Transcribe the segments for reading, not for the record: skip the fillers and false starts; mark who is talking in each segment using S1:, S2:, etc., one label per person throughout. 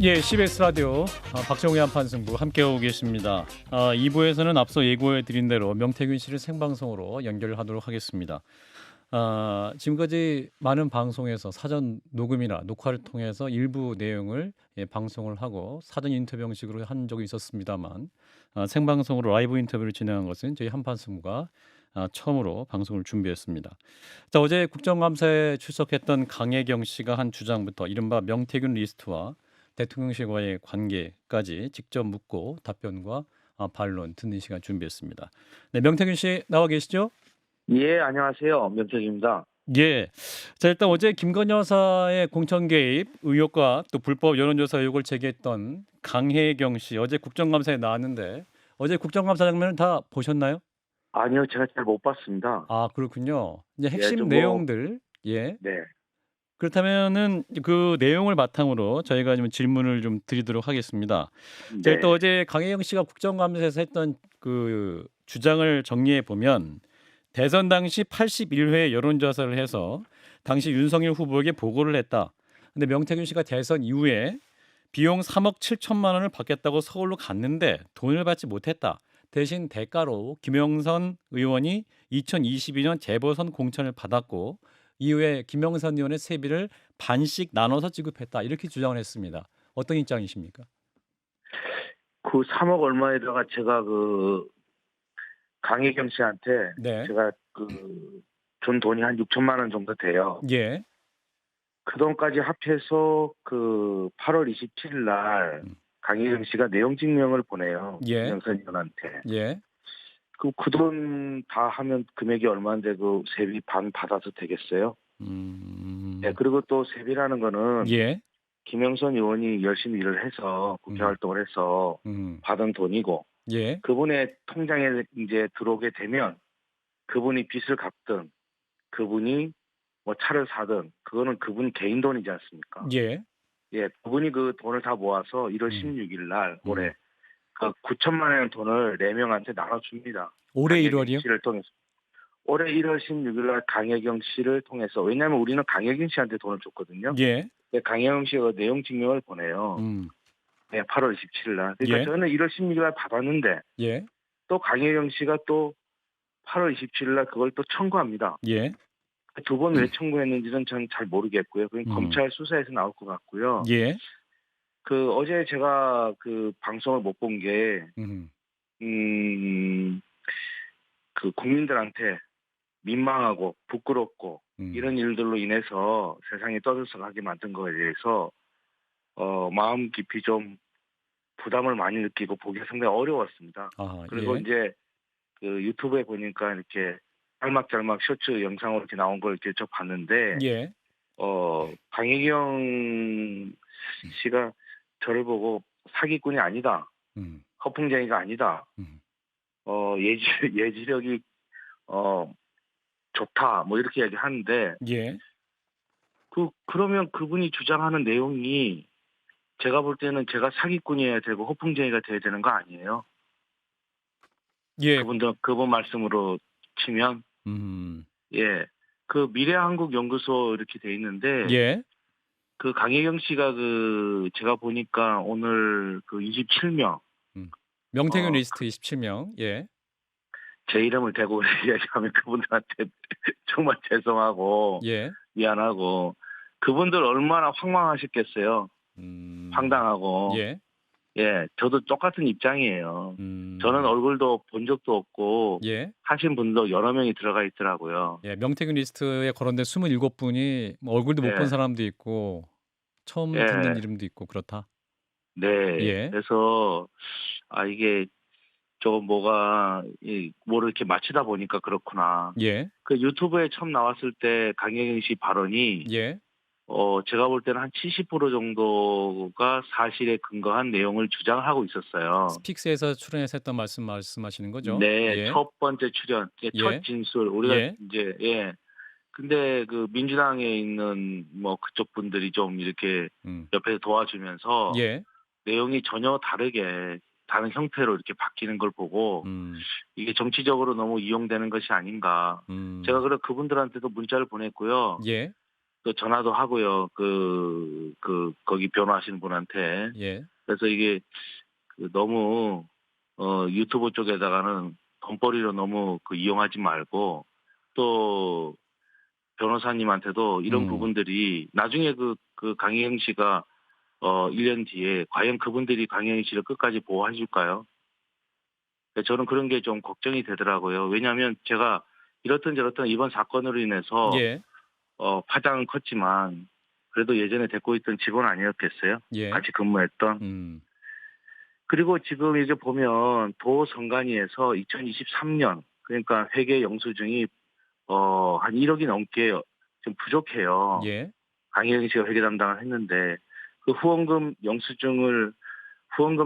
S1: 예, CBS 라디오 박정우의 한판 승부 함께하고 계십니다. 2부에서는 앞서 예고해드린 대로 명태균 씨를 생방송으로 연결하도록 하겠습니다. 지금까지 많은 방송에서 사전 녹음이나 녹화를 통해서 일부 내용을 방송을 하고 사전 인터뷰 형식으로 한 적이 있었습니다만 생방송으로 라이브 인터뷰를 진행한 것은 저희 한판 승부가 처음으로 방송을 준비했습니다. 자, 어제 국정감사에 출석했던 강혜경 씨가 한 주장부터 이른바 명태균 리스트와 대통령실과의 관계까지 직접 묻고 답변과 반론 듣는 시간 준비했습니다. 네, 명태균 씨 나와 계시죠?
S2: 예, 안녕하세요. 명태균입니다.
S1: 예. 자, 일단 어제 김건희 여사의 공천 개입 의혹과 또 불법 여론조사 의혹을 제기했던 강혜경 씨 어제 국정감사에 나왔는데 어제 국정감사 장면을 다 보셨나요?
S2: 아니요, 제가 잘 못 봤습니다.
S1: 아, 그렇군요. 이제
S2: 예,
S1: 핵심
S2: 좀 뭐,
S1: 내용들. 예.
S2: 네,
S1: 그렇다면은 그 내용을 바탕으로 저희가 좀 질문을 좀 드리도록 하겠습니다. 자, 일단
S2: 네,
S1: 어제 강혜경 씨가 국정감사에서 했던 그 주장을 정리해 보면 대선 당시 81회 여론조사를 해서 당시 윤석열 후보에게 보고를 했다. 근데 명태균 씨가 대선 이후에 비용 3억 7천만 원을 받겠다고 서울로 갔는데 돈을 받지 못했다. 대신 대가로 김영선 의원이 2022년 재보선 공천을 받았고 이후에 김영선 의원의 세비를 반씩 나눠서 지급했다. 이렇게 주장을 했습니다. 어떤 입장이십니까?
S2: 그 3억 얼마에다가 제가 강혜경 씨한테
S1: 네.
S2: 제가 준 돈이 한 6천만 원 정도 돼요.
S1: 예.
S2: 그 돈까지 합해서 8월 27일 날
S1: 음.
S2: 강혜경 씨가 내용 증명을 보내요.
S1: 예.
S2: 김영선 의원한테.
S1: 예.
S2: 그 돈 다 하면 금액이 얼마인데 그 세비 반 받아도 되겠어요? 네, 그리고 또 세비라는 거는
S1: 예.
S2: 김영선 의원이 열심히 일을 해서 국회
S1: 음.
S2: 활동을 해서
S1: 음.
S2: 받은 돈이고
S1: 예.
S2: 그분의 통장에 이제 들어오게 되면 그분이 빚을 갚든 그분이 뭐 차를 사든 그거는 그분 개인 돈이지 않습니까?
S1: 예.
S2: 예, 그분이 그 돈을 다 모아서 1월
S1: 음.
S2: 16일 날 올해
S1: 음.
S2: 그 9천만 원 돈을 4명한테 나눠줍니다.
S1: 올해
S2: 강혜경
S1: 1월이요?
S2: 씨를 통해서. 올해 1월 16일 날 강혜경 씨를 통해서 왜냐하면 우리는 강혜경 씨한테 돈을 줬거든요.
S1: 예.
S2: 강혜경 씨가 내용 증명을 보내요.
S1: 음.
S2: 네, 8월 27일 날. 그러니까
S1: 예.
S2: 저는 1월 16일 날 받았는데
S1: 예.
S2: 또 강혜경 씨가 또 8월 27일 날 그걸 또 청구합니다.
S1: 예.
S2: 두 번 왜 청구했는지는 저는 잘 모르겠고요. 그건
S1: 음.
S2: 검찰 수사에서 나올 것 같고요.
S1: 예.
S2: 어제 제가 방송을 못 본 게,
S1: 음.
S2: 국민들한테 민망하고 부끄럽고 이런 일들로 인해서 세상이 떠들썩하게 만든 거에 대해서, 마음 깊이 좀 부담을 많이 느끼고 보기 상당히 어려웠습니다.
S1: 아,
S2: 그리고
S1: 예.
S2: 이제 유튜브에 보니까 이렇게 짤막짤막 쇼츠 영상으로 이렇게 나온 걸 이렇게 저 봤는데,
S1: 예.
S2: 강혜경 씨가 저를 보고 사기꾼이 아니다.
S1: 음.
S2: 허풍쟁이가 아니다.
S1: 음.
S2: 예지력이, 좋다. 뭐 이렇게 얘기하는데,
S1: 예.
S2: 그러면 그분이 주장하는 내용이 제가 볼 때는 제가 사기꾼이어야 되고 허풍쟁이가 돼야 되는 거 아니에요?
S1: 예.
S2: 그분 말씀으로 치면,
S1: 음.
S2: 예. 미래한국연구소 이렇게 돼 있는데,
S1: 예.
S2: 강혜경 씨가 제가 보니까 오늘 27명,
S1: 명태균
S2: 어,
S1: 리스트 27명. 예.
S2: 제 이름을 대고 얘기하면 그분들한테 정말 죄송하고
S1: 예.
S2: 미안하고 그분들 얼마나 황망하셨겠어요. 황당하고.
S1: 예.
S2: 예, 저도 똑같은 입장이에요. 저는 얼굴도 본 적도 없고
S1: 예.
S2: 하신 분도 여러 명이 들어가 있더라고요.
S1: 예. 명태균 리스트에 거론된 27분이 뭐 얼굴도 못 본
S2: 예,
S1: 사람도 있고 처음 듣는
S2: 예,
S1: 이름도 있고 그렇다.
S2: 네.
S1: 예.
S2: 그래서 이게 뭐가 뭐를 이렇게 맞히다 보니까 그렇구나.
S1: 예.
S2: 유튜브에 처음 나왔을 때 강혜경 씨 발언이
S1: 예.
S2: 제가 볼 때는 한 70% 정도가 사실에 근거한 내용을 주장하고 있었어요.
S1: 스픽스에서 출연해서 했던 말씀하시는 거죠?
S2: 네,
S1: 예.
S2: 첫 번째 출연, 첫
S1: 예.
S2: 진술, 우리가
S1: 예.
S2: 이제, 예. 근데 민주당에 있는 뭐 그쪽 분들이 좀 이렇게
S1: 음.
S2: 옆에서 도와주면서
S1: 예.
S2: 내용이 전혀 다른 형태로 이렇게 바뀌는 걸 보고 이게 정치적으로 너무 이용되는 것이 아닌가. 제가
S1: 음.
S2: 그분들한테도 문자를 보냈고요.
S1: 예.
S2: 그 전화도 하고요. 거기 변호하시는 분한테.
S1: 예.
S2: 그래서 이게 너무 유튜브 쪽에다가는 돈벌이로 너무 이용하지 말고 또 변호사님한테도 이런
S1: 음.
S2: 부분들이 나중에 강혜경 씨가 1년 뒤에 과연 그분들이 강혜경 씨를 끝까지 보호해 줄까요? 저는 그런 게 좀 걱정이 되더라고요. 왜냐하면 제가 이렇든 저렇든 이번 사건으로 인해서
S1: 예.
S2: 파장은 컸지만 그래도 예전에 데리고 있던 직원 아니었겠어요?
S1: 예.
S2: 같이 근무했던.
S1: 음.
S2: 그리고 지금 이제 보면 도선관위에서 2023년 그러니까 회계 영수증이 한 1억이 넘게 좀 부족해요.
S1: 예.
S2: 강혜경 씨가 회계 담당을 했는데 그 후원금을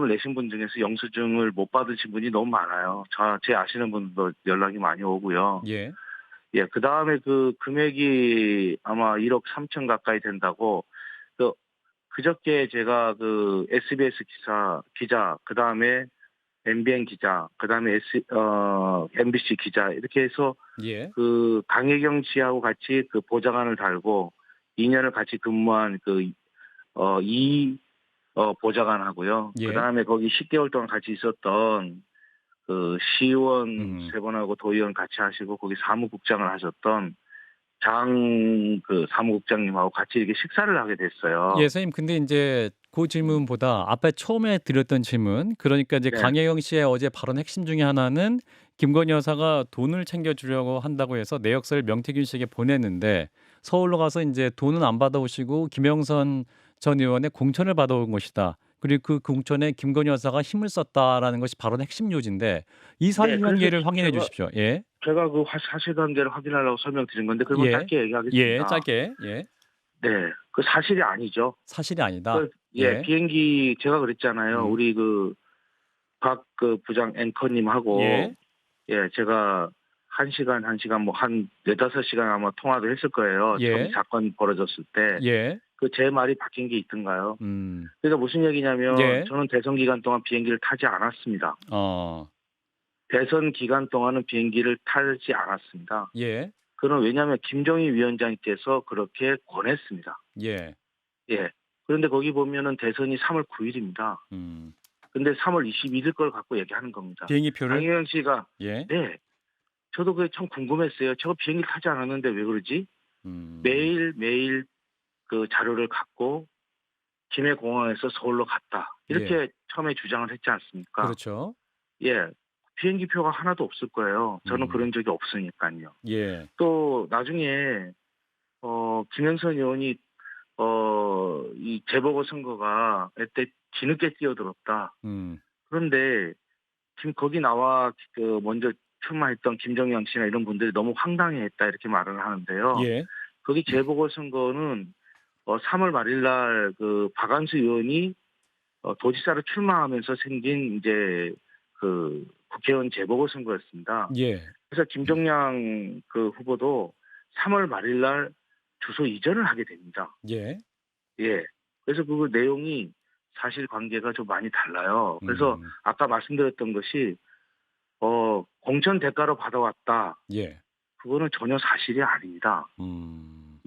S2: 내신 분 중에서 영수증을 못 받으신 분이 너무 많아요. 제 아시는 분도 연락이 많이 오고요.
S1: 예.
S2: 예, 그 다음에 금액이 아마 1억 3천 가까이 된다고, 그저께 제가 SBS 기자, 그 다음에 MBN 기자, 그 다음에 MBC 기자, 이렇게 해서
S1: 예.
S2: 강혜경 씨하고 같이 보좌관을 달고 2년을 같이 근무한 이 보좌관하고요. 그
S1: 예.
S2: 다음에 거기 10개월 동안 같이 있었던 시의원
S1: 음.
S2: 세 분하고 도의원 같이 하시고 거기 사무국장을 하셨던 사무국장님하고 같이 이렇게 식사를 하게 됐어요.
S1: 예, 선생님 근데 인제 그 질문보다 앞에 처음에 드렸던 질문 그러니까 이제
S2: 네.
S1: 강혜경 씨의 어제 발언 핵심 중에 하나는 김건희 여사가 돈을 챙겨 주려고 한다고 해서 내역서를 명태균 씨에게 보냈는데 서울로 가서 인제 돈은 안 받아오시고 김영선 전 의원의 공천을 받아온 것이다. 그리고 그 공천에 김건희 여사가 힘을 썼다라는 것이 발언의 핵심 요지인데 이
S2: 네, 그래서
S1: 사실관계를 확인해 주십시오. 예.
S2: 제가 사실관계를 확인하려고 설명드린 건데 그러면
S1: 예.
S2: 짧게
S1: 예.
S2: 얘기하겠습니다.
S1: 짧게. 예.
S2: 네, 그 사실이 아니죠.
S1: 사실이 아니다. 예.
S2: 비행기 제가 그랬잖아요.
S1: 음.
S2: 우리 박 부장 앵커님하고
S1: 예.
S2: 예, 제가 1시간 뭐 한 4-5시간 아마 통화도 했을 거예요. 처음
S1: 예.
S2: 사건 벌어졌을 때.
S1: 예.
S2: 제 말이 바뀐 게 있던가요?
S1: 음.
S2: 그러니까 무슨 얘기냐면
S1: 예.
S2: 저는 대선 기간 동안 비행기를 타지 않았습니다.
S1: 어.
S2: 대선 기간 동안은 비행기를 타지 않았습니다.
S1: 예.
S2: 그건 왜냐하면 김정희 위원장께서 그렇게 권했습니다.
S1: 예.
S2: 예. 그런데 거기 보면은 대선이 3월 9일입니다.
S1: 음.
S2: 근데 3월 21일 걸 갖고 얘기하는 겁니다.
S1: 비행기표를
S2: 강혜경 씨가
S1: 예.
S2: 네. 저도 그게 참 궁금했어요. 저거 비행기 타지 않았는데 왜 그러지?
S1: 음.
S2: 매일 자료를 갖고 김해공항에서 서울로 갔다. 이렇게
S1: 예.
S2: 처음에 주장을 했지 않습니까?
S1: 그렇죠.
S2: 예. 비행기 표가 하나도 없을 거예요. 저는
S1: 음.
S2: 그런 적이 없으니까요.
S1: 예.
S2: 또 나중에 김영선 의원이 이 재보궐 선거가 이때 뒤늦게 뛰어들었다.
S1: 음.
S2: 그런데 지금 거기 나와 먼저 출마했던 김정영 씨나 이런 분들이 너무 황당해했다 이렇게 말을 하는데요.
S1: 예.
S2: 거기 재보궐 선거는 3월 말일 날 박한수 의원이 도지사로 출마하면서 생긴 이제 국회의원 재보궐 선거였습니다.
S1: 예.
S2: 그래서 김정양 후보도 3월 말일 날 주소 이전을 하게 됩니다.
S1: 예.
S2: 예. 그래서 그 내용이 사실관계가 좀 많이 달라요. 그래서 아까 말씀드렸던 것이 공천 대가로 받아왔다.
S1: 예.
S2: 그거는 전혀 사실이 아닙니다.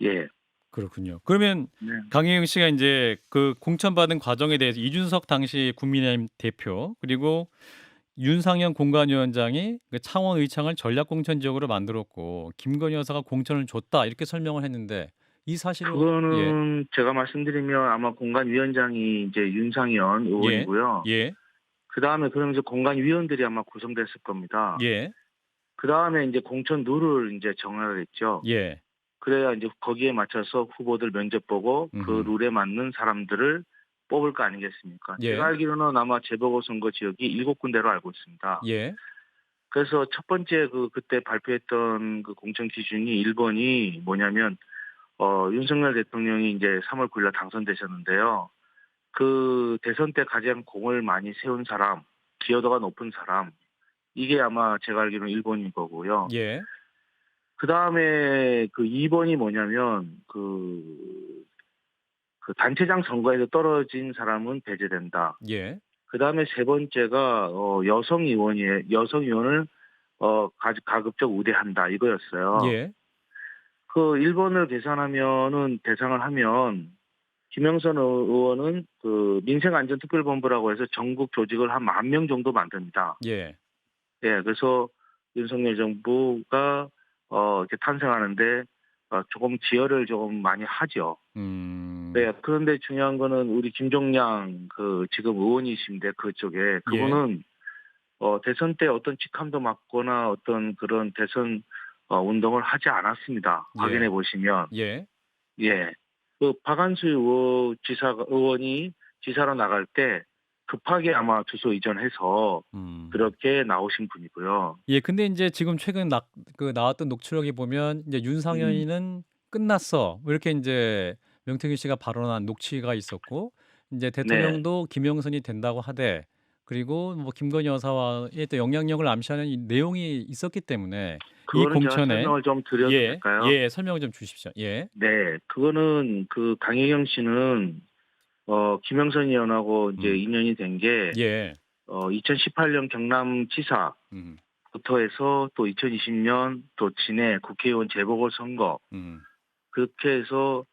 S2: 예.
S1: 그렇군요. 그러면
S2: 네.
S1: 강혜경 씨가 인제 그 공천받은 과정에 대해서 이준석 당시 국민의힘 대표 그리고 윤상현 공관위원장이 그 창원 의창을 전략 공천 지역으로 만들었고 김건희 여사가 공천을 줬다 이렇게 설명을 했는데 이 사실은 예.
S2: 그거는 제가 말씀드리면 아마 공관위원장이 이제 윤상현
S1: 예.
S2: 의원이고요.
S1: 예.
S2: 그다음에 그러면서 공관위원들이 아마 구성됐을 겁니다.
S1: 예.
S2: 그다음에 이제 공천 룰을 이제 정하겠죠.
S1: 예.
S2: 그래야 이제 거기에 맞춰서 후보들 면접 보고 그 룰에 맞는 사람들을 뽑을 거 아니겠습니까?
S1: 예.
S2: 제가 알기로는 아마 재보궐 선거 지역이 7군데로 알고 있습니다.
S1: 예.
S2: 그래서 첫 번째 그때 발표했던 공천 기준이 1번이 뭐냐면 윤석열 대통령이 이제 3월 9일 날 당선되셨는데요. 그 대선 때 가장 공을 많이 세운 사람, 기여도가 높은 사람, 이게 아마 제가 알기로는 1번인 거고요.
S1: 예.
S2: 그 다음에 2번이 뭐냐면 단체장 선거에서 떨어진 사람은 배제된다.
S1: 예.
S2: 그 다음에 세 번째가 여성 의원을 가급적 우대한다 이거였어요.
S1: 예.
S2: 그 1번을 계산하면은 계상을 하면 김영선 의원은 그 민생안전특별본부라고 해서 전국 조직을 한 10,000명 정도 만듭니다.
S1: 예.
S2: 예, 그래서 윤석열 정부가 이렇게 탄생하는데 조금 지혈을 조금 많이 하죠.
S1: 음.
S2: 네, 그런데 중요한 거는 우리 김종량 그 지금 의원이신데 그쪽에
S1: 예.
S2: 그분은 대선 때 어떤 직함도 맡거나 어떤 그런 대선 운동을 하지 않았습니다.
S1: 예.
S2: 확인해 보시면.
S1: 예.
S2: 예. 그 박한수 의원이 지사로 나갈 때 급하게 아마 주소 이전해서
S1: 음.
S2: 그렇게 나오신 분이고요.
S1: 예, 근데 인제 지금 최근 나왔던 녹취록에 보면 이제
S2: 음.
S1: "윤상현이는 끝났어." 뭐 이렇게 인제 명태균 씨가 발언한 녹취가 있었고, 인제
S2: 네.
S1: 대통령도 김영선이 된다고 하되, 그리고 뭐 김건희 여사와의 또 영향력을 암시하는 이 내용이 있었기 때문에 이
S2: 그거는 제가
S1: 공천에.
S2: 설명을 좀 드려도
S1: 예.
S2: 될까요?
S1: 예. 설명을 좀 주십시오. 예.
S2: 네. 그거는 그 강혜경 씨는 김영선 의원하고 이제
S1: 음.
S2: 인연이 된 게
S1: 예.
S2: 2018년 경남지사부터
S1: 음.
S2: 해서 또 2020년 또 진해 국회의원 재보궐선거
S1: 음.
S2: 그렇게 해서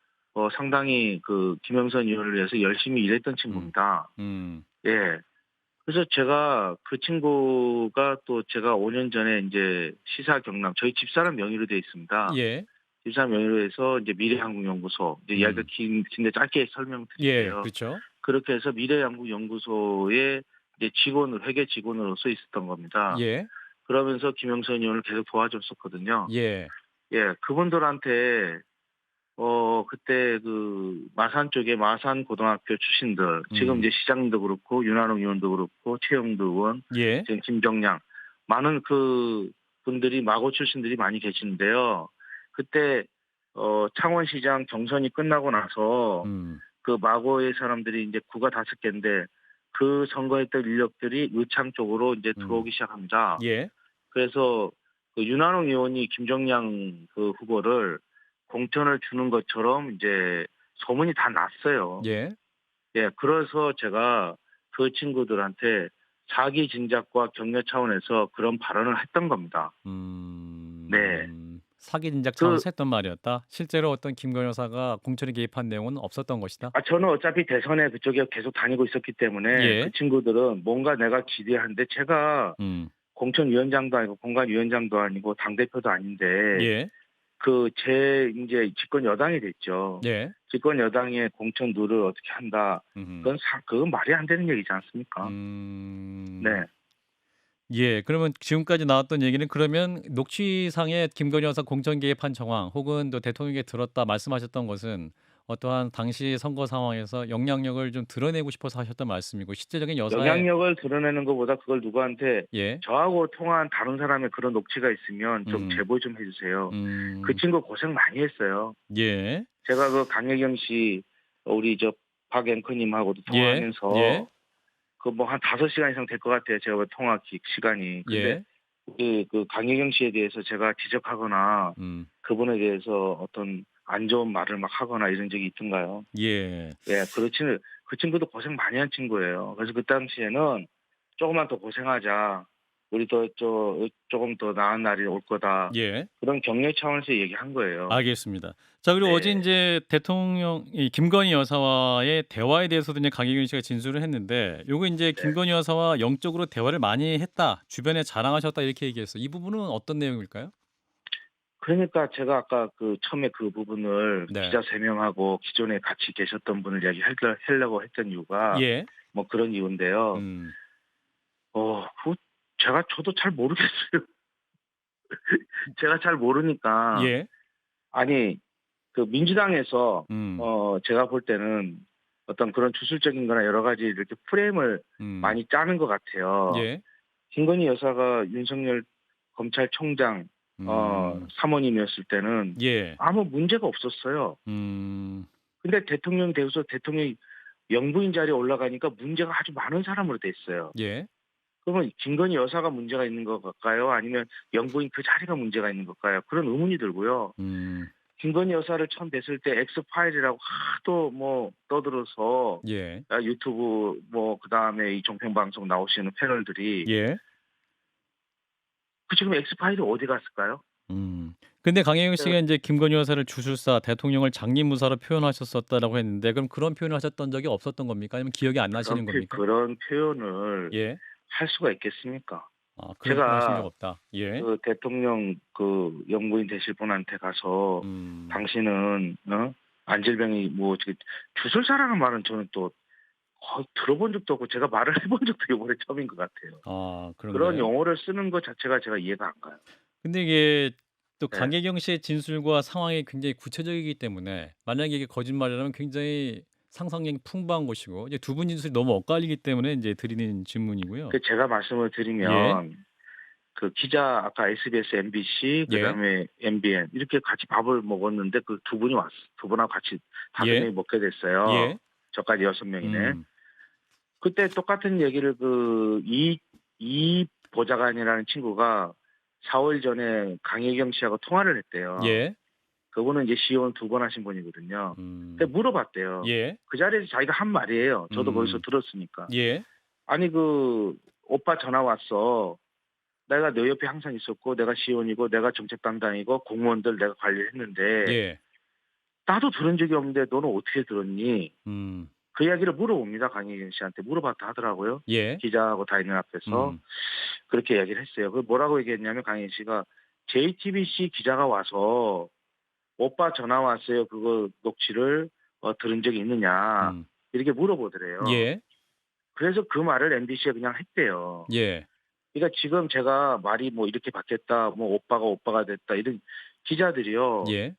S2: 상당히 그 김영선 의원을 위해서 열심히 일했던
S1: 음.
S2: 친구입니다.
S1: 음.
S2: 예. 그래서 제가 그 친구가 또 제가 5년 전에 이제 시사 경남 저희 집사람 명의로 되어 있습니다.
S1: 예.
S2: 집사람 명의로 해서 이제 미래한국연구소 이제 이야기가
S1: 음.
S2: 긴데 짧게
S1: 예.
S2: 설명드릴게요.
S1: 그렇죠.
S2: 그렇게 해서 미래연구연구소에 이제 회계 직원으로서 있었던 겁니다.
S1: 예.
S2: 그러면서 김영선 의원을 계속 도와줬었거든요.
S1: 예.
S2: 예, 그분들한테 그때 그 마산 쪽에 마산 고등학교 출신들 지금
S1: 음.
S2: 이제 시장님도 그렇고 윤한홍 의원도 그렇고 최영도 의원
S1: 예.
S2: 지금 김정량 많은 그 분들이 마고 출신들이 많이 계시는데요. 그때 창원시장 경선이 끝나고 나서
S1: 음.
S2: 그 마고의 사람들이 이제 구가 5개인데 그 선거했던 인력들이 의창 쪽으로 이제
S1: 음.
S2: 들어오기 시작합니다.
S1: 예.
S2: 그래서 그 윤한홍 의원이 김정량 그 후보를 공천을 주는 것처럼 이제 소문이 다 났어요.
S1: 예.
S2: 예, 그래서 제가 그 친구들한테 사기 진작과 격려 차원에서 그런 발언을 했던 겁니다. 네.
S1: 사기 진작
S2: 그,
S1: 차원에서 했던 말이었다. 실제로 어떤 김건희 여사가 공천에 개입한 내용은 없었던 것이다.
S2: 저는 어차피 대선에 그쪽에 계속 다니고 있었기 때문에 그
S1: 예.
S2: 친구들은 뭔가 내가 기대하는데 제가
S1: 음.
S2: 공천위원장도 아니고 공관위원장도 아니고 당대표도 아닌데
S1: 예.
S2: 이제 집권 여당이 됐죠.
S1: 예.
S2: 집권 여당의 공천 룰을 어떻게 한다.
S1: 음음.
S2: 그건 말이 안 되는 얘기지 않습니까?
S1: 음.
S2: 네.
S1: 예. 그러면 지금까지 나왔던 얘기는, 그러면 녹취상에 김건희 여사 공천 개입한 정황, 혹은 또 대통령에게 들었다 말씀하셨던 것은 어떠한 당시 선거 상황에서 영향력을 좀 드러내고 싶어서 하셨던 말씀이고, 실제적인 여사의.
S2: 영향력을 드러내는 것보다 그걸 누구한테
S1: 예.
S2: 저하고 통화한 다른 사람의 그런 녹취가 있으면 좀
S1: 음.
S2: 제보 좀 해주세요. 그
S1: 음.
S2: 친구 고생 많이 했어요.
S1: 예.
S2: 제가 그 강혜경 씨, 우리 박 앵커님하고도
S1: 예. 예.
S2: 통화하면서 그 뭐 한 5시간 이상 될 것 같아요. 제가 그 통화 시간이. 근데
S1: 예.
S2: 그 강혜경 씨에 대해서 제가 지적하거나
S1: 음.
S2: 그분에 대해서 어떤 안 좋은 말을 막 하거나 이런 적이 있던가요?
S1: 예.
S2: 예, 그렇지는 그 친구도 고생 많이 한 친구예요. 그래서 그 당시에는 조금만 더 고생하자. 우리도 조금 더 나은 날이 올 거다.
S1: 예.
S2: 그런 격려 차원에서 얘기한 거예요.
S1: 알겠습니다. 자, 그리고 어제
S2: 네.
S1: 인제 대통령 이 김건희 여사와의 대화에 대해서도 이제 강혜경 씨가 진술을 했는데, 요거 인제
S2: 네.
S1: 김건희 여사와 영적으로 대화를 많이 했다, 주변에 자랑하셨다, 이렇게 얘기했어요. 이 부분은 어떤 내용일까요?
S2: 그러니까 제가 아까 그 처음에 그 부분을
S1: 네.
S2: 기자 3명하고 기존에 같이 계셨던 분을 하려고 했던 이유가
S1: 예.
S2: 뭐 그런 이유인데요.
S1: 음.
S2: 그 저도 잘 모르겠어요. 제가 잘 모르니까
S1: 예.
S2: 아니 그 민주당에서
S1: 음.
S2: 제가 볼 때는 어떤 그런 주술적인 거나 여러 가지 이렇게 프레임을
S1: 음.
S2: 많이 짜는 것 같아요.
S1: 예.
S2: 김건희 여사가 윤석열 검찰총장
S1: 음.
S2: 사모님이었을 때는
S1: 예.
S2: 아무 문제가 없었어요.
S1: 음.
S2: 근데 대통령 되고서 대통령이 영부인 자리에 올라가니까 문제가 아주 많은 사람으로 됐어요.
S1: 예.
S2: 그러면 김건희 여사가 문제가 있는 걸까요? 아니면 영부인 그 자리가 문제가 있는 걸까요? 그런 의문이 들고요.
S1: 음.
S2: 김건희 여사를 처음 뵀을 때 엑스파일이라고 하도 뭐 떠들어서
S1: 예.
S2: 유튜브 뭐 그다음에 이 종편방송 나오시는 패널들이
S1: 예.
S2: 그 지금 엑스파일이 어디 갔을까요?
S1: 음. 근데 강혜경
S2: 그
S1: 씨가 이제 김건희 여사를 주술사, 대통령을 장님무사로 표현하셨었다라고 했는데 그럼 그런 표현을 하셨던 적이 없었던 겁니까? 아니면 기억이 안 나시는 겁니까?
S2: 그런 표현을
S1: 예.
S2: 할 수가 있겠습니까?
S1: 아 그런 표현 하신 적
S2: 제가
S1: 없다. 예.
S2: 그 대통령 그 영부인 되실 분한테 가서
S1: 음.
S2: 당신은 안질병이 뭐 어떻게 주술사라는 말은 저는 또 거의 들어본 적도 없고 제가 말을 해본 적도 이번에 처음인 것 같아요.
S1: 아
S2: 그런
S1: 그런가요?
S2: 용어를 쓰는 것 자체가 제가 이해가 안 가요.
S1: 근데 이게 또
S2: 네.
S1: 강혜경 씨의 진술과 상황이 굉장히 구체적이기 때문에 만약에 이게 거짓말이라면 굉장히 상상력이 풍부한 것이고 이제 두 분 진술이 너무 엇갈리기 때문에 이제 드리는 질문이고요.
S2: 그 제가 말씀을
S1: 예.
S2: 드리면 그 기자 아까 SBS, MBC
S1: 예.
S2: 그다음에 MBN 이렇게 같이 밥을 먹었는데 그 두 분이 두 분하고 같이 다섯
S1: 예.
S2: 명이 먹게 됐어요.
S1: 예.
S2: 저까지 여섯 명이네.
S1: 음.
S2: 그때 똑같은 얘기를 이 보좌관이라는 친구가 4월 전에 강혜경 씨하고 통화를 했대요.
S1: 예.
S2: 그분은 이제 시의원 두 번 하신 분이거든요. 근데
S1: 음.
S2: 물어봤대요.
S1: 예.
S2: 그 자리에서 자기가 한 말이에요. 저도 거기서
S1: 음.
S2: 들었으니까.
S1: 예.
S2: 아니 그 오빠 전화 왔어. 내가 너 옆에 항상 있었고 내가 시의원이고 내가 정책 담당이고 공무원들 내가 관리를 했는데
S1: 예.
S2: 나도 들은 적이 없는데 너는 어떻게 들었니?
S1: 음.
S2: 그 이야기를 물어봅니다. 강혜경 씨한테 물어봤다 하더라고요.
S1: 예.
S2: 기자하고 다 있는 앞에서
S1: 음.
S2: 그렇게 이야기를 했어요. 그 뭐라고 얘기했냐면 강혜경 씨가 JTBC 기자가 와서 오빠 전화 왔어요. 그거 녹취를 들은 적이 있느냐
S1: 음.
S2: 이렇게 물어보더래요.
S1: 예.
S2: 그래서 그 말을 MBC에 그냥 했대요.
S1: 예.
S2: 그러니까 지금 제가 말이 뭐 이렇게 바뀌었다, 뭐 오빠가 됐다 이런 기자들이요.
S1: 예.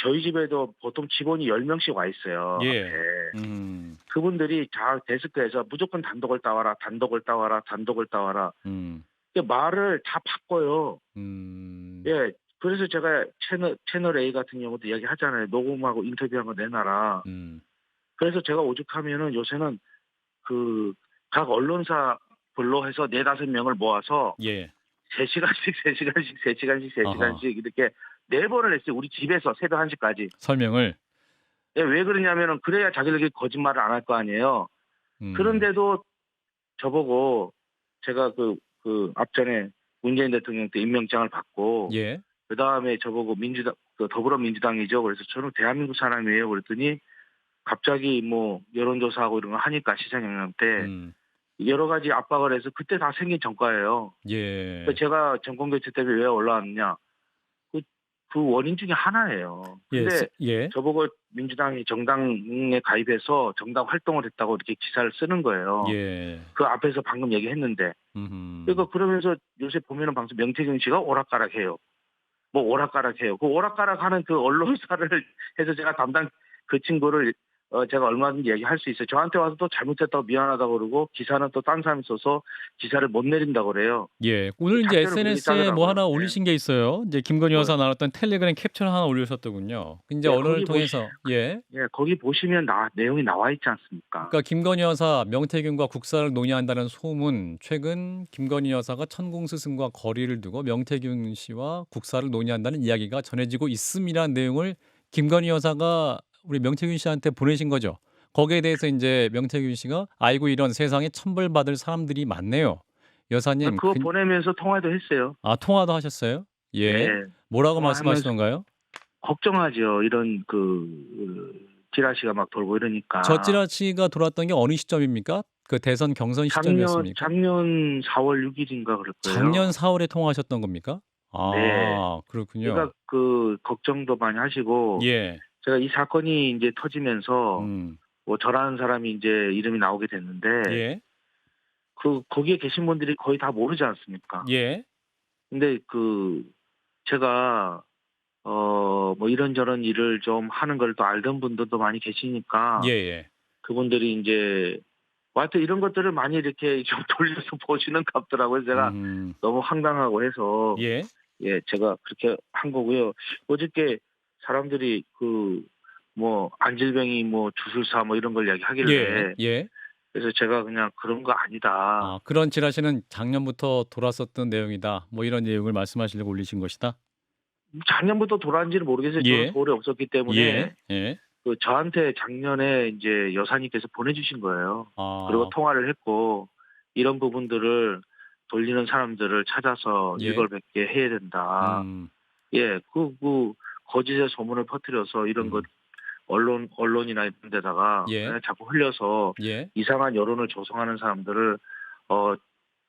S2: 저희 집에도 보통 직원이 10명씩 와 있어요. 앞에.
S1: 예. 음.
S2: 그분들이 다 데스크에서 무조건 단독을 따와라, 단독을 따와라, 단독을 따와라.
S1: 음.
S2: 말을 다 바꿔요.
S1: 음.
S2: 예. 그래서 제가 채널 A 같은 경우도 이야기하잖아요. 녹음하고 인터뷰한 거 내놔라.
S1: 음.
S2: 그래서 제가 오죽하면은 요새는 그 각 언론사별로 해서 4-5명을 모아서
S1: 예.
S2: 3시간씩, 3시간씩, 3시간씩,
S1: 아하.
S2: 3시간씩 이렇게 4번을 했어요. 우리 집에서 새벽 1시까지.
S1: 설명을.
S2: 예, 왜 그러냐면은 그래야 자기들이 거짓말을 안 할 거 아니에요.
S1: 음.
S2: 그런데도 저보고 제가 앞전에 문재인 대통령 때 임명장을 받고
S1: 예.
S2: 그다음에 저보고 더불어민주당이죠. 그래서 저는 대한민국 사람이에요. 그랬더니 갑자기 뭐 여론조사하고 이런 거 하니까 시장영향 때
S1: 음.
S2: 여러 가지 압박을 해서 그때 다 생긴 정과예요.
S1: 예.
S2: 그래서 제가 정권 교체 때문에 왜 올라왔느냐. 그 원인 중에 하나예요.
S1: 예.
S2: 근데
S1: 예.
S2: 저보고 민주당이 정당에 가입해서 정당 활동을 했다고 이렇게 기사를 쓰는 거예요.
S1: 예.
S2: 그 앞에서 방금 얘기했는데.
S1: 음음.
S2: 그러니까 그러면서 요새 보면은 방송 명태균 씨가 오락가락해요. 뭐 오락가락해요. 그 오락가락하는 그 언론사를 해서 제가 담당 그 친구를 제가 얼마든지 얘기할 수 있어요. 저한테 와서 또 잘못했다고 미안하다고 그러고 기사는 또 딴 사람이 써서 기사를 못 내린다고 그래요.
S1: 예. 오늘 인제
S2: 작전을 그렇게
S1: SNS에 뭐
S2: 짜더라고요.
S1: 하나
S2: 네.
S1: 올리신 게 있어요. 인제 김건희
S2: 뭐요?
S1: 여사 나눴던 텔레그램 캡처를 하나 올리셨더군요. 인제
S2: 예,
S1: 언론을 통해서 예.
S2: 거기 보시면 내용이 나와 있지 않습니까?
S1: 그러니까 김건희 여사 명태균과 국사를 논의한다는 소문, 최근 김건희 여사가 천공스승과 거리를 두고 명태균 씨와 국사를 논의한다는 이야기가 전해지고 있음이라는 내용을 김건희 여사가 우리 명태균 씨한테 보내신 거죠. 거기에 대해서 인제 명태균 씨가 "아이고 이런 세상에 천벌받을 사람들이 많네요. 여사님
S2: 그거 보내면서 통화도 했어요.
S1: 아 통화도 하셨어요? 예.
S2: 네.
S1: 뭐라고
S2: 통화하면서
S1: 말씀하시던가요?
S2: 걱정하죠. 이런 찌라시가 막 돌고
S1: 저
S2: 이러니까.
S1: 찌라시가 돌았던 게 어느 시점입니까? 그 대선 경선 시점이었습니까?
S2: 작년 4월 6일인가 그럴
S1: 작년
S2: 거예요.
S1: 4 월에 통화하셨던 겁니까?
S2: 네.
S1: 아 그렇군요.
S2: 그러니까 걱정도 많이 하시고
S1: 예.
S2: 제가 이 사건이 인제 터지면서
S1: 음.
S2: 뭐 저라는 사람이 인제 이름이 나오게 됐는데
S1: 예.
S2: 거기에 계신 분들이 거의 다 모르지 않습니까?
S1: 예.
S2: 근데 제가 뭐 이런저런 일을 좀 하는 걸 또 알던 분들도 많이 계시니까
S1: 예예.
S2: 그분들이 인제 하여튼 이런 것들을 많이 이렇게 좀 돌려서 보시는 것 같더라고요. 제가
S1: 음.
S2: 너무 황당하고 해서
S1: 예.
S2: 예, 제가 그렇게 한 거고요. 어저께 사람들이 뭐 안질병이 뭐 주술사 뭐 이런 걸
S1: 예.
S2: 이야기하길래
S1: 예.
S2: 그래서 제가 그냥 그런 거 아니다.
S1: 아 그런 찌라시는 작년부터 돌았었던 내용이다. 뭐 이런 내용을 말씀하시려고 올리신 것이다.
S2: 작년부터 돌아왔는지는 모르겠어요. 저는
S1: 예.
S2: 서울에 없었기
S1: 예.
S2: 때문에
S1: 예.
S2: 저한테 작년에 이제 여사님께서 보내주신 거예요. 그리고
S1: 아
S2: 통화를 했고 이런 부분들을 돌리는 사람들을 찾아서
S1: 예.
S2: 일벌백계 해야 된다.
S1: 음.
S2: 예, 거짓의 소문을 퍼뜨려서 이런 것 언론이나 이런 데다가
S1: 예.
S2: 자꾸 흘려서
S1: 예.
S2: 이상한 여론을 조성하는 사람들을 어,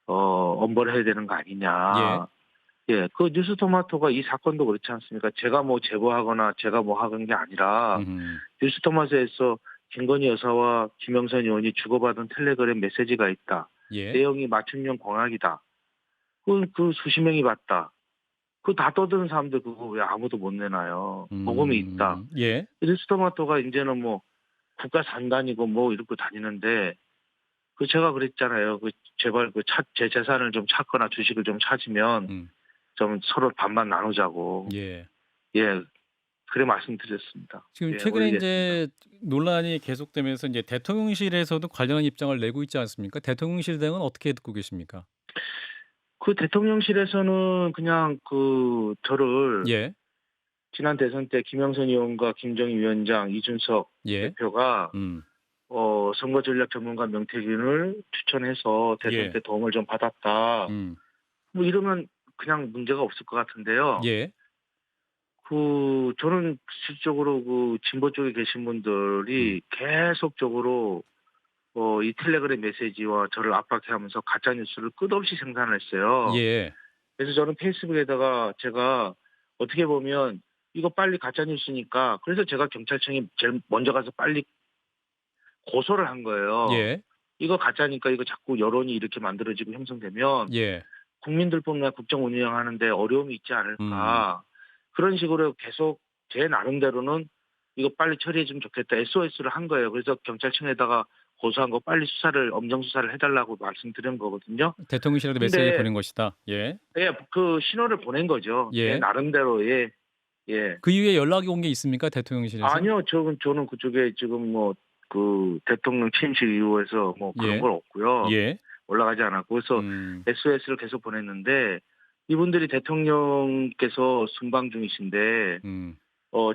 S2: 엄벌해야 되는 거
S1: 예.
S2: 아니냐. 예, 그 뉴스토마토가 이 사건도 그렇지 않습니까? 제가 뭐 제보하거나 제가 뭐 하는 게 아니라
S1: 음.
S2: 뉴스토마토에서 김건희 여사와 김영선 의원이 주고받은 텔레그램 메시지가 있다.
S1: 예.
S2: 내용이 맞춤형 공약이다. 그 수십 명이 봤다. 그 다 떠드는 사람들 그거 왜 아무도 못 내놔요. 복음이 있다.
S1: 예.
S2: 뉴스토마토가 이제는 뭐 국가 산단이고 뭐 이러고 다니는데 제가 그랬잖아요. 제발 제 재산을 좀 찾거나 주식을 좀 찾으면 좀 서로 반반 나누자고.
S1: 예.
S2: 예, 그래 말씀드렸습니다.
S1: 지금
S2: 예,
S1: 최근에
S2: 올리겠습니다.
S1: 이제 논란이 계속되면서 이제 대통령실에서도 관련한 입장을 내고 있지 않습니까? 대통령실 등은 어떻게 듣고 계십니까?
S2: 대통령실에서는 그냥 저를
S1: 예.
S2: 지난 대선 때 김영선 의원과 김정희 위원장, 이준석
S1: 예.
S2: 대표가 선거 전략 전문가 명태균을 추천해서 대선
S1: 예.
S2: 때 도움을 좀 받았다. 뭐 이러면 그냥 문제가 없을 것 같은데요.
S1: 예.
S2: 저는 실질적으로 진보 쪽에 계신 분들이 계속적으로 이 텔레그램 메시지와 저를 압박해하면서 가짜 뉴스를 끝없이 생산을 했어요.
S1: 예.
S2: 그래서 저는 페이스북에다가 제가 어떻게 보면 이거 빨리 가짜 뉴스니까 그래서 제가 경찰청에 제일 먼저 가서 빨리 고소를 한 거예요.
S1: 예.
S2: 이거 가짜니까 이거 자꾸 여론이 이렇게 만들어지고 형성되면
S1: 예.
S2: 국민들뿐만 국정 운영하는데 어려움이 있지 않을까. 그런 식으로 계속 제 나름대로는 이거 빨리 처리해주면 좋겠다. SOS를 한 거예요. 그래서 경찰청에다가 고소한 거 빨리 엄정 수사를 해달라고 말씀드린 거거든요.
S1: 대통령실에도
S2: 근데
S1: 메시지를 보낸 것이다. 예.
S2: 예, 신호를 보낸 거죠.
S1: 예.
S2: 제 나름대로의. 예.
S1: 그 이후에 연락이 온 게 있습니까? 대통령실에서?
S2: 아니요, 저는 그쪽에 지금 대통령 취임식 이후에서 그런
S1: 예.
S2: 건 없고요.
S1: 예.
S2: 올라가지 않았고 그래서 SOS를 계속 보냈는데 이분들이 대통령께서 순방 중이신데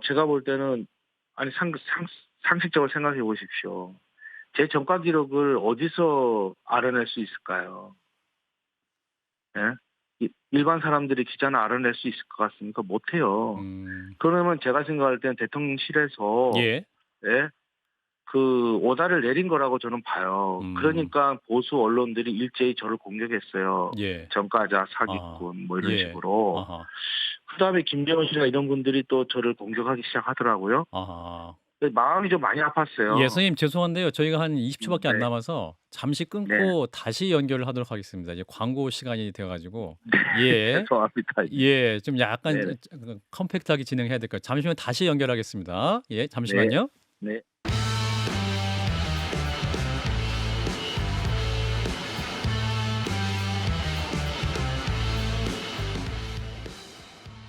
S2: 제가 볼 때는 아니 상식적으로 생각해 보십시오. 제 전과 기록을 어디서 알아낼 수 있을까요? 예? 일반 사람들이 기자나 알아낼 수 있을 것 같습니까? 못해요. 그러면 제가 생각할 때는 대통령실에서
S1: 예.
S2: 예? 오다를 내린 거라고 저는 봐요. 그러니까 보수 언론들이 일제히 저를 공격했어요.
S1: 예.
S2: 전과자, 사기꾼 뭐 이런
S1: 예.
S2: 식으로.
S1: 아하.
S2: 그다음에 김재원 씨나 이런 분들이 또 저를 공격하기 시작하더라고요.
S1: 아하.
S2: 마음이 좀 많이 아팠어요.
S1: 예, 선생님 죄송한데요. 저희가 한 20초밖에 안
S2: 네.
S1: 남아서 잠시 끊고 다시 연결을 하도록 하겠습니다. 이제 광고 시간이 되어 가지고. 예.
S2: 죄송합니다.
S1: 예. 좀 약간
S2: 네네.
S1: 컴팩트하게 진행해야 될 것 같아요. 잠시만 다시 연결하겠습니다. 예, 잠시만요.
S2: 네.